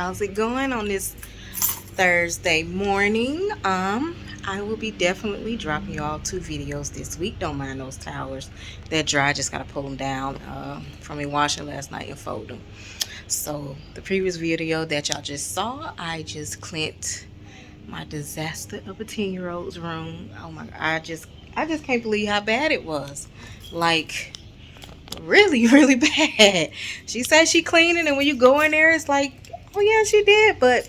How's it going on this Thursday morning? I will be definitely dropping you all 2 videos this week. Don't mind those towels. They're dry. Just gotta pull them down from a washer last night and fold them. So the previous video that y'all just saw, I just cleaned my disaster of a 10-year-old's room. Oh my God, I just can't believe how bad it was. Like, really, really bad. She said she cleaned it, and when you go in there, it's like, oh yeah, she did, but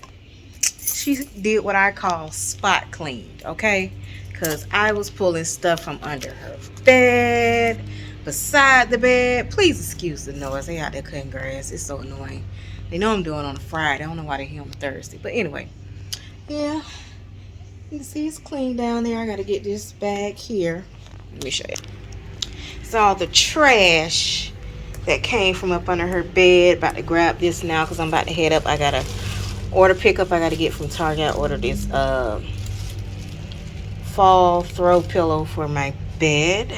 she did what I call spot cleaned, okay? Because I was pulling stuff from under her bed, beside the bed. Please excuse the noise. They out there cutting grass. It's so annoying. They know I'm doing it on a Friday. I don't know why they're here on Thursday. But anyway, yeah. You can see it's clean down there. I got to get this bag here. Let me show you. It's all the trash that came from up under her bed. About to grab this now because I'm about to head up. I got to order pickup. I got to get from Target. I ordered this fall throw pillow for my bed,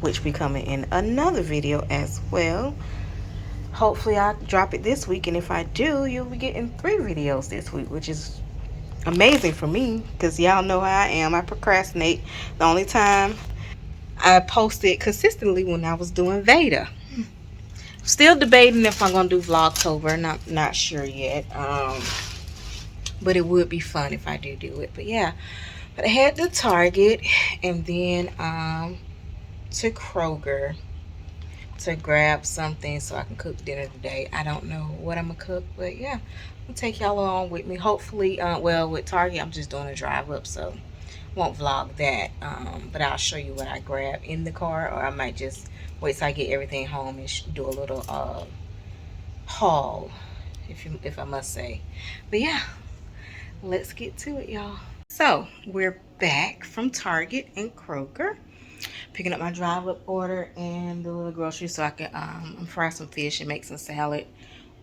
which will be coming in another video as well. Hopefully I drop it this week, and if I do, you'll be getting 3 videos this week, which is amazing for me because y'all know how I am. I procrastinate. The only time I posted consistently when I was doing Veda. Still debating if I'm gonna do Vlogtober. Not sure yet. But it would be fun if I do it. But yeah, but I had to Target and then to Kroger to grab something so I can cook dinner today. I don't know what I'm gonna cook, but yeah, I'll take y'all along with me. Hopefully, well, with Target, I'm just doing a drive up, so won't vlog that. But I'll show you what I grab in the car, or I might just wait till I get everything home and do a little haul, if I must say. But yeah, let's get to it, y'all. So we're back from Target and Kroger, picking up my drive up order and the little groceries so I can fry some fish and make some salad,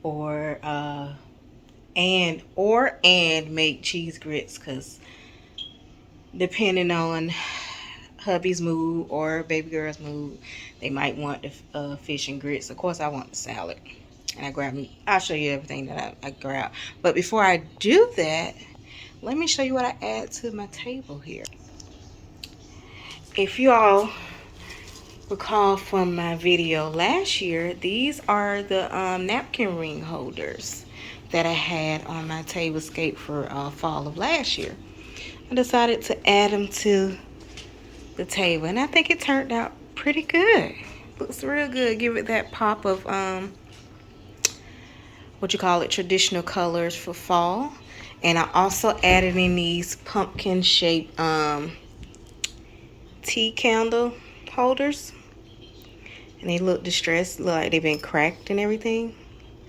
or make cheese grits, because depending on hubby's mood or baby girl's mood, they might want the fish and grits. Of course I want the salad, and I'll show you everything that I grab. But before I do that, let me show you what I add to my table here. If you all recall from my video last year, these are the napkin ring holders that I had on my tablescape for fall of last year. I decided to add them to the table, and I think it turned out pretty good. Looks real good. Give it that pop of traditional colors for fall. And I also added in these pumpkin shaped tea candle holders, and they look distressed, look like they've been cracked and everything.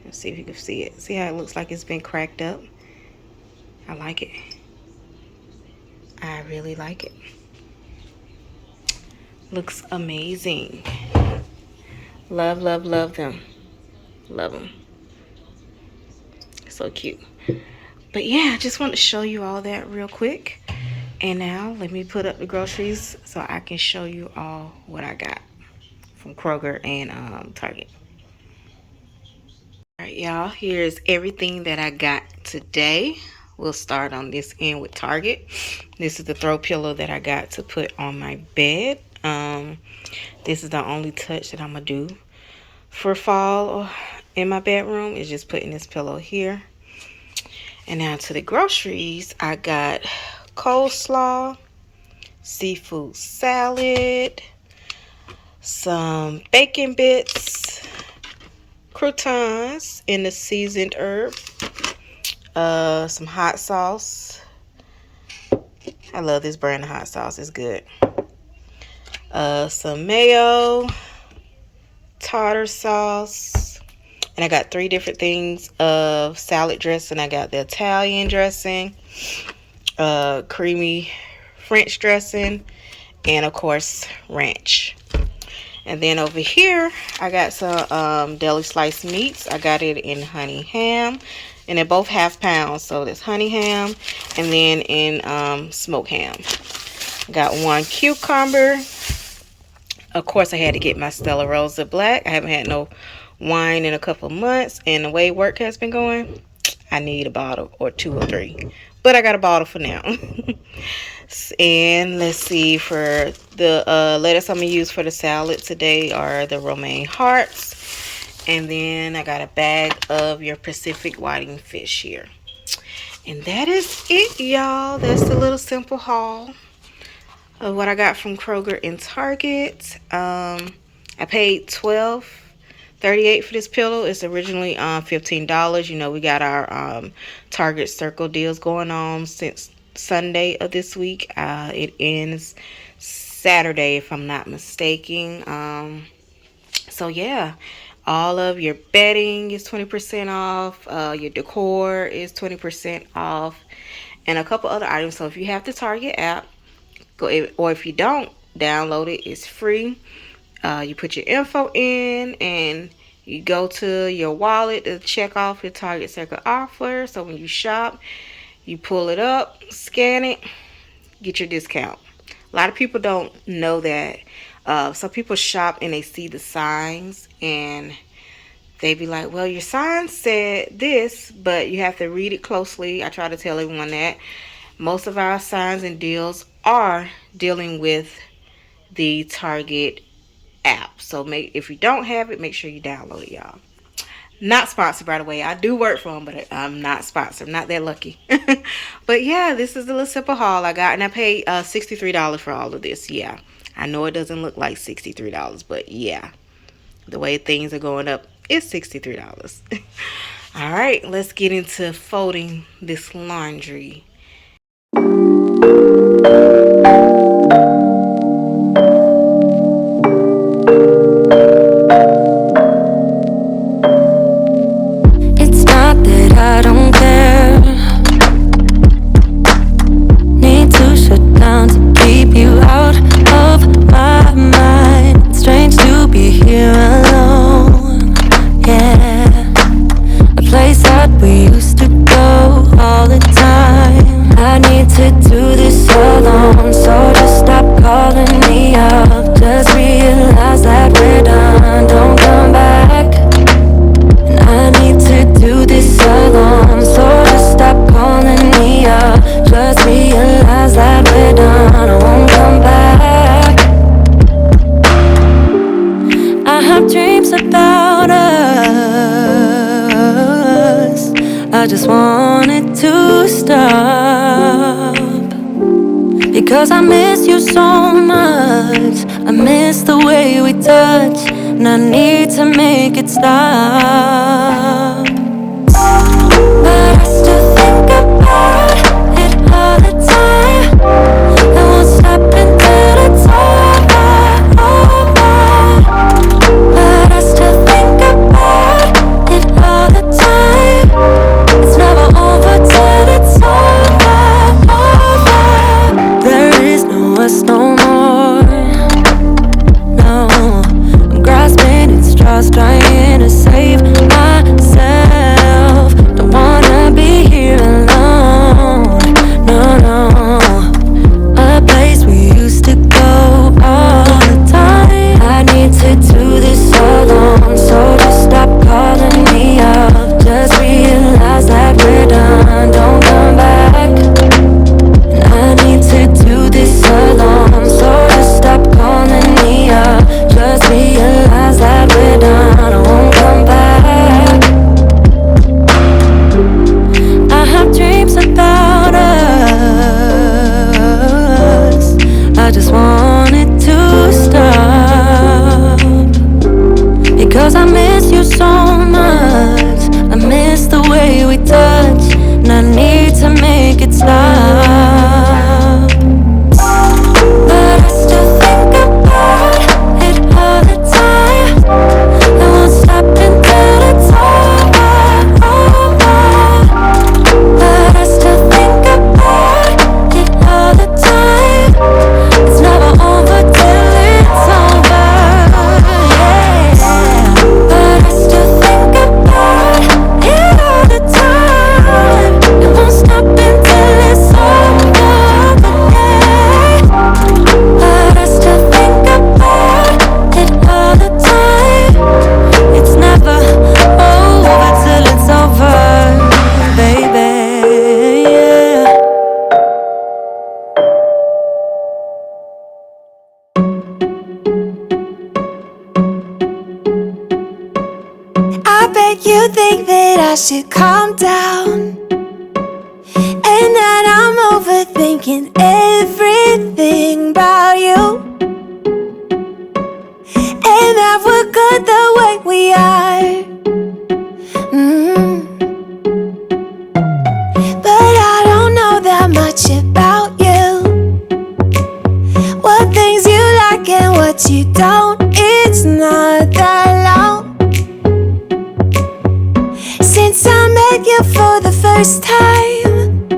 Let's see if you can see it. See how it looks like it's been cracked up? I like it. I really like it. Looks amazing. Love, love, love them. Love them. So cute. But yeah, I just want to show you all that real quick. And now let me put up the groceries so I can show you all what I got from Kroger and Target. All right, y'all, here's everything that I got today. We'll start on this end with Target. This is the throw pillow that I got to put on my bed. This is the only touch that I'm gonna do for fall in my bedroom, is just putting this pillow here. And now to the groceries, I got coleslaw, seafood salad, some bacon bits, croutons in the seasoned herb, some hot sauce. I love this brand of hot sauce. It's good. Some mayo, tartar sauce, and I got 3 different things of salad dressing. I got the Italian dressing, creamy French dressing, and of course ranch. And then over here I got some deli sliced meats. I got it in honey ham, and they're both ½ pounds, so that's honey ham, and then in smoked ham. I got 1 cucumber. Of course I had to get my Stella Rosa Black. I haven't had no wine in a couple of months, and the way work has been going, I need a bottle or 2 or 3. But I got a bottle for now. And let's see, for the lettuce I'm going to use for the salad today are the romaine hearts. And then I got a bag of your Pacific whiting fish here. And that is it, y'all. That's the little simple haul of what I got from Kroger and Target. I paid $12.38 for this pillow. It's originally $15. You know, we got our Target Circle deals going on since Sunday of this week. It ends Saturday, if I'm not mistaken. So yeah, all of your bedding is 20% off. Your decor is 20% off, and a couple other items. So if you have the Target app, or if you don't, download it. It's free. You put your info in, and you go to your wallet to check off your Target Circle offer. So when you shop, you pull it up, scan it, get your discount. A lot of people don't know that. Some people shop and they see the signs and they be like, well, your sign said this, but you have to read it closely. I try to tell everyone that most of our signs and deals are dealing with the Target app. So if you don't have it, make sure you download it, y'all. Not sponsored, by the way. I do work for them, but I'm not sponsored. I'm not that lucky. But yeah, this is the little simple haul I got, and I paid $63 for all of this. Yeah, I know it doesn't look like $63, but yeah, the way things are going up, it's $63. All right, let's get into folding this laundry. It's not that I don't care. Need to shut down to keep you out of my mind. Strange to be here alone. Yeah, a place that we used to go all the time. I need to do this alone, so just stop calling me up. Just realize that we're done. Don't come back. And I need to do this alone, so just stop calling me up. Just realize that we're done. I won't come back. I have dreams about us. I just want it to stop, because I miss you so much. I miss the way we touch, and I need to make it stop. But I still think about it all the time. I won't stop until it's over. But I still think about it all the time. It's never over till it's over. There is no us no more. No, I'm grasping at straws, trying to save myself. Don't wanna be here alone. No, no. A place we used to go all the time. I need to do this alone, so just stop calling me up. Just realize that we're done. Don't come back. And I need to do this alone, so just stop calling me up. Just realize that we're done. I won't come back. I have dreams about us. I just want it to stop, because I miss you so much. I miss the way we touch, and I need to make it stop. But I still think about it all the time. I won't stop until it's over. But I still think about it all the time. It's never over till it's over. Yeah. But I still think about it all the time. It won't stop until it's should calm down, and that I'm overthinking everything about you, and that we're good the way we are. But I don't know that much about you, what things you like and what you don't. It's not that long since I met you for the first time.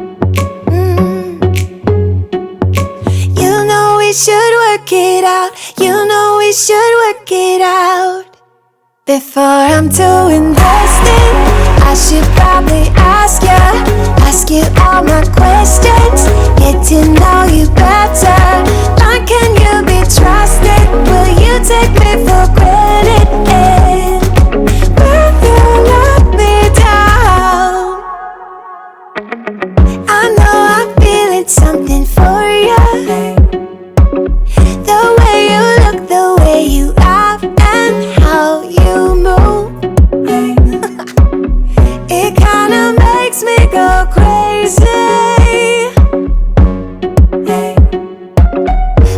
You know we should work it out. You know we should work it out. Before I'm too invested, I should probably ask you all my questions, get to know you better. Like, can you be trusted? Will you take me for granted? Will you let me down? I know I'm feeling something for you. The way you look, the way you act, and how you move, it kinda makes me go crazy.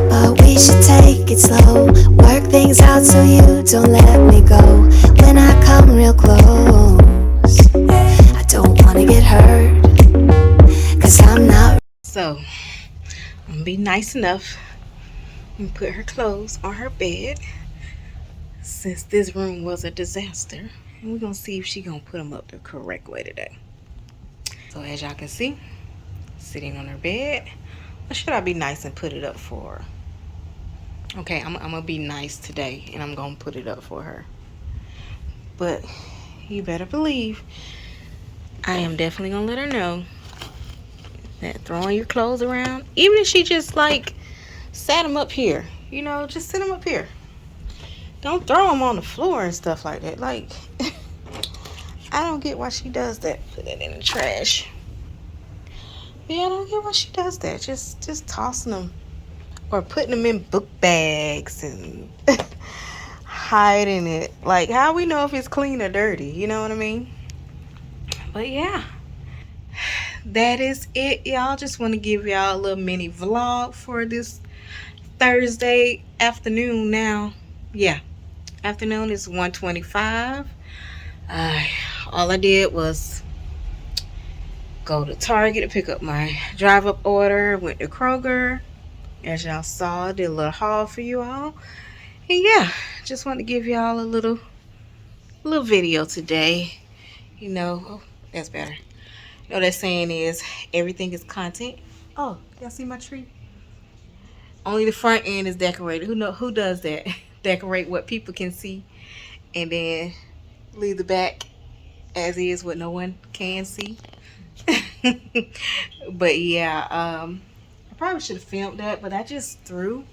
But we should take it slow, work things out so you don't let me go. When I come real close, I don't wanna get hurt, 'cause I'm not. So I'm gonna be nice enough and put her clothes on her bed, since this room was a disaster, and we're gonna see if she gonna put them up the correct way today. So as y'all can see, sitting on her bed. Or should I be nice and put it up for her? Okay, I'm gonna be nice today, and I'm gonna put it up for her. But you better believe I am definitely gonna let her know that throwing your clothes around, even if she just like sat them up here, you know, just sit them up here. Don't throw them on the floor and stuff like that. Like, I don't get why she does that. Put it in the trash. Yeah, I don't get why she does that. Just tossing them or putting them in book bags and hiding it. Like, how we know if it's clean or dirty? You know what I mean? But yeah, that is it, y'all. Just want to give y'all a little mini vlog for this Thursday afternoon. Now, yeah, afternoon is 1:25. All I did was go to Target to pick up my drive-up order. Went to Kroger, as y'all saw. Did a little haul for you all. And yeah, just want to give y'all a little video today. You know, oh, that's better. You know that saying is, everything is content. Oh, y'all see my tree? Only the front end is decorated. Who does that? Decorate what people can see, and then leave the back as is, what no one can see. But yeah, I probably should have filmed that, but I just threw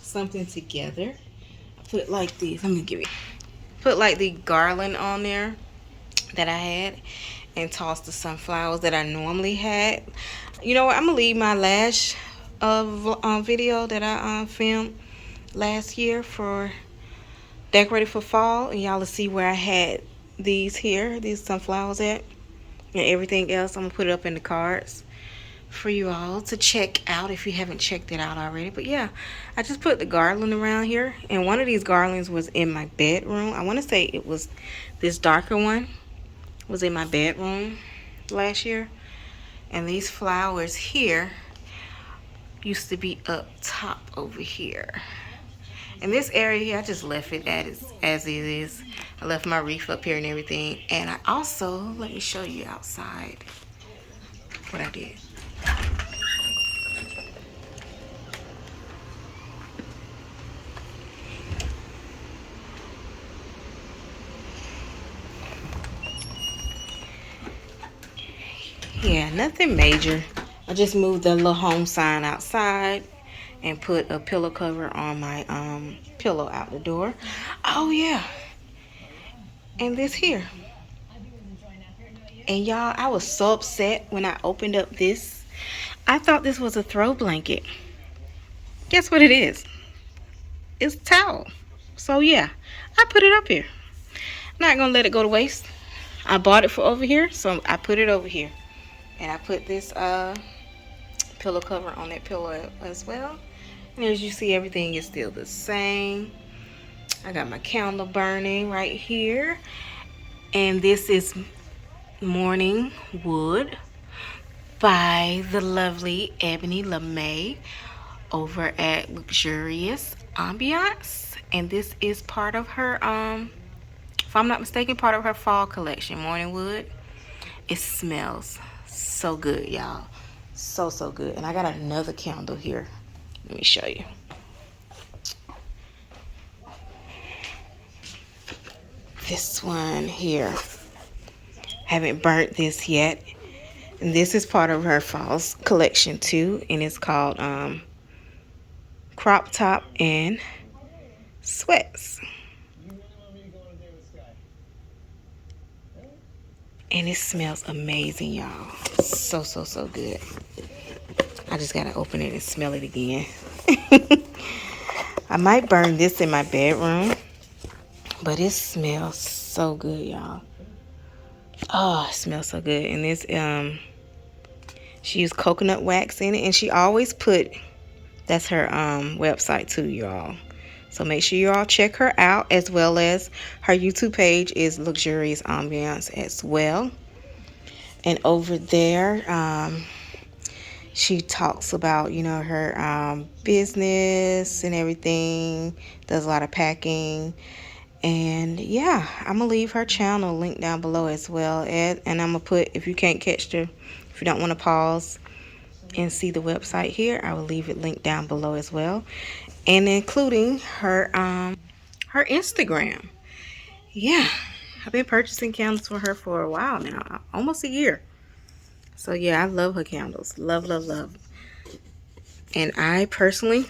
something together. I put like the put like the garland on there that I had, and tossed the sunflowers that I normally had. You know what? I'm gonna leave my last video that I filmed last year for decorated for fall, and y'all will see where I had these sunflowers at, and everything else. I'm gonna put it up in the cards for you all to check out if you haven't checked it out already. But yeah, I just put the garland around here, and one of these garlands was in my bedroom. I want to say it was this darker one was in my bedroom last year, and these flowers here used to be up top over here. And this area here, I just left it as it is. I left my wreath up here and everything. And I also, let me show you outside what I did. Yeah, nothing major. I just moved the little home sign outside and put a pillow cover on my pillow out the door. Oh yeah, and this here. And y'all, I was so upset when I opened up this. I thought this was a throw blanket. Guess what it is? It's a towel. So yeah, I put it up here. I'm not gonna let it go to waste. I bought it for over here, so I put it over here. And I put this pillow cover on that pillow as well. And as you see, everything is still the same. I got my candle burning right here. And this is Morning Wood by the lovely Ebony LeMay over at Luxurious Ambiance. And this is part of her, if I'm not mistaken, part of her fall collection, Morning Wood. It smells so good, y'all. So good. And I got another candle here. Let me show you. This one here. Haven't burnt this yet. And this is part of her fall collection too. And it's called Crop Top and Sweats. And it smells amazing, y'all. So good. I just gotta open it and smell it again. I might burn this in my bedroom, but it smells so good, y'all. Oh, it smells so good. And this she used coconut wax in it, and she always put, that's her website too, y'all. So make sure you all check her out, as well as her YouTube page is Luxurious Ambiance as well. And over there, she talks about, you know, her business and everything. Does a lot of packing. And yeah, I'm gonna leave her channel linked down below as well. And I'm gonna put, if you can't catch the, if you don't want to pause and see the website here, I will leave it linked down below as well, and including her her Instagram. Yeah, I've been purchasing candles for her for a while now, almost a year. So yeah, I love her candles. Love. And I personally,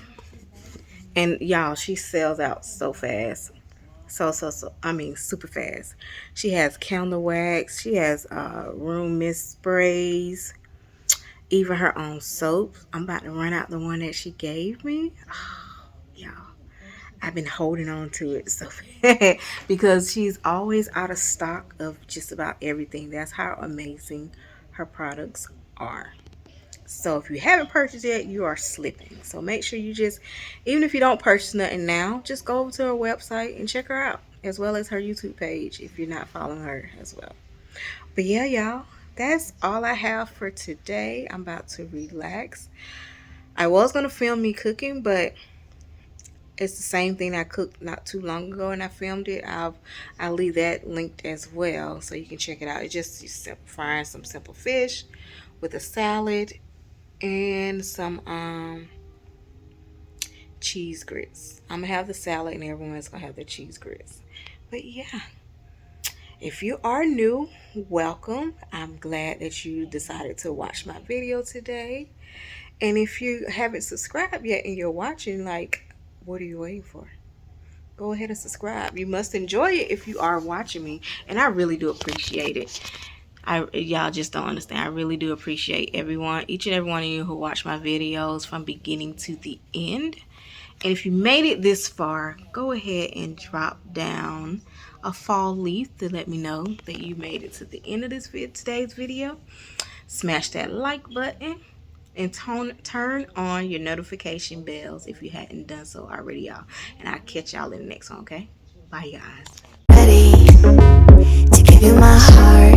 and y'all, she sells out so fast. So I mean, super fast. She has candle wax. She has room mist sprays. Even her own soap. I'm about to run out the one that she gave me. Oh, y'all, I've been holding on to it so bad because she's always out of stock of just about everything. That's how amazing her products are. So if you haven't purchased yet, you are slipping. So make sure you just, even if you don't purchase nothing now, just go over to her website and check her out, as well as her YouTube page if you're not following her as well. But yeah, y'all, that's all I have for today. I'm about to relax. I was going to film me cooking, but it's the same thing I cooked not too long ago and I filmed it. I'll leave that linked as well so you can check it out. It's just frying some simple fish with a salad and some cheese grits. I'm gonna have the salad and everyone's gonna have the cheese grits. But yeah, if you are new, welcome. I'm glad that you decided to watch my video today. And if you haven't subscribed yet and you're watching, like, what are you waiting for? Go ahead and subscribe. You must enjoy it if you are watching me, and I really do appreciate it. Y'all just don't understand. I really do appreciate everyone, each and every one of you who watch my videos from beginning to the end. And if you made it this far, go ahead and drop down a fall leaf to let me know that you made it to the end of this today's video. Smash that like button and turn on your notification bells if you hadn't done so already, y'all. And I'll catch y'all in the next one, okay? Bye, guys. Ready to give you my heart.